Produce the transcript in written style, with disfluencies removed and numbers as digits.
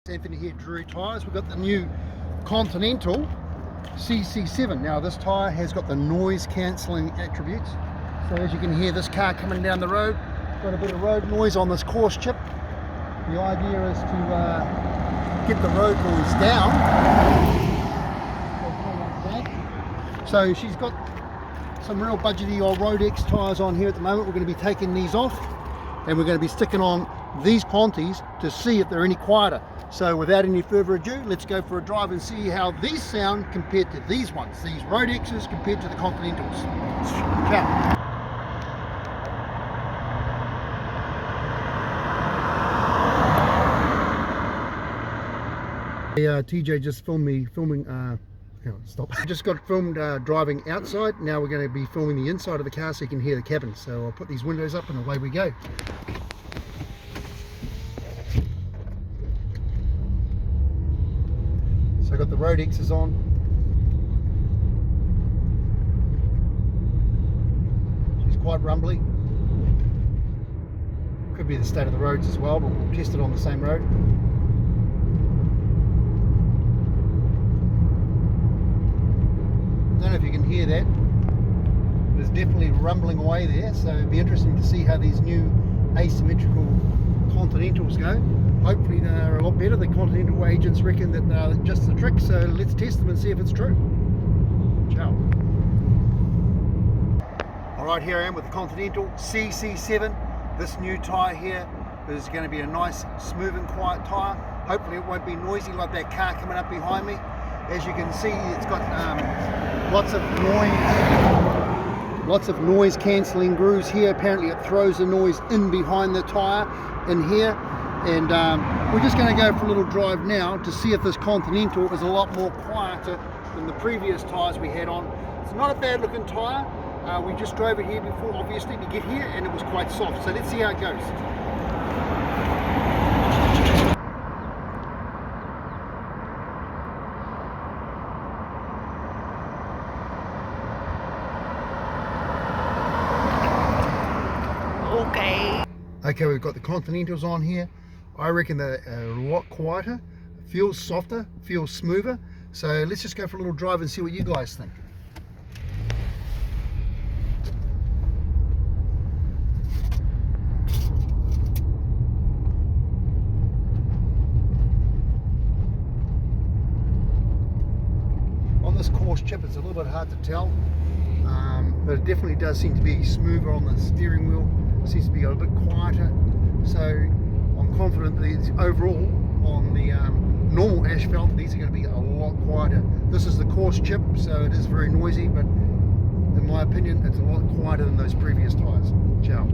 Anthony here, Drury Tyres. We've got the new Continental CC7. Now this tyre has got the noise cancelling attributes. So as you can hear this car coming down the road, got a bit of road noise on this course chip. The idea is to get the road noise down. So she's got some real budgety old Road X tyres on here at the moment. We're going to be taking these off and we're going to be sticking on these Contis to see if they're any quieter. So without any further ado, let's go for a drive and see how these sound compared to these ones, these Road X's compared to the Continentals. Ciao. TJ just filming stop. Just got filmed driving outside. Now we're going to be filming the inside of the car so you can hear the cabin. So I'll put these windows up and away we go. So I got the Road X's on. She's quite rumbly. Could be the state of the roads as well, but we'll test it on the same road. I don't know if you can hear that. There's definitely rumbling away there, so it'd be interesting to see how these new asymmetrical Continentals go. Hopefully they're a lot better. The Continental agents reckon that they're just the trick, so let's test them and see if it's true. Ciao. Alright, here I am with the Continental CC7. This new tyre here is going to be a nice, smooth and quiet tyre. Hopefully it won't be noisy like that car coming up behind me. As you can see, it's got lots of noise cancelling grooves here. Apparently it throws the noise in behind the tyre in here. And we're just going to go for a little drive now to see if this Continental is a lot more quieter than the previous tyres we had on. It's not a bad looking tyre. We just drove it here before, obviously, to get here, and it was quite soft. So let's see how it goes. Okay, we've got the Continentals on here. I reckon they're a lot quieter, feels softer, feels smoother. So let's just go for a little drive and see what you guys think. On this course chip, it's a little bit hard to tell, but it definitely does seem to be smoother on the steering wheel. Seems to be a little bit quieter, so I'm confident that overall on the normal asphalt these are going to be a lot quieter. This is the course chip, so it is very noisy, but in my opinion it's a lot quieter than those previous tyres. Ciao.